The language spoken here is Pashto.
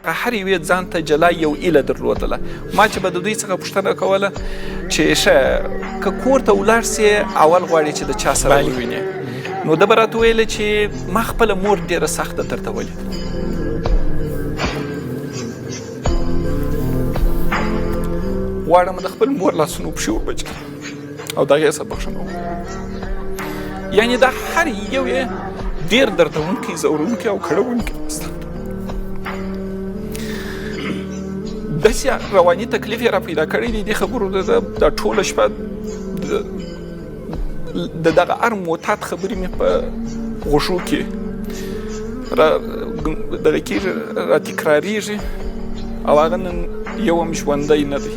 هر یوې ځان ته جلا یو ایله درلودله. ما چې به د دوی څخه پوښتنه کوله چې ښه که کور ته ولاړ سې اول غواړې چې د چا سره ووینې، نو ده به راته ویله چې ما خپله مور ډېره سخته درته ولیده. غواړم د خپل مور لاسونه پښې وربچ کړم او د هغې څخه بخښنه وغواړم. یعنې دا هر یو یې ډېر دردونکی، ځورونکی او کړوونکی داستان. داسې رواني تکلیف یې را پیدا کړی دی دې خبرو د ټوله شپه د دغه هر معتاد خبرې مې په غوږو کې دغه کېږي، را تکرارېږي او هغه نن یو هم ژوندی نه دی.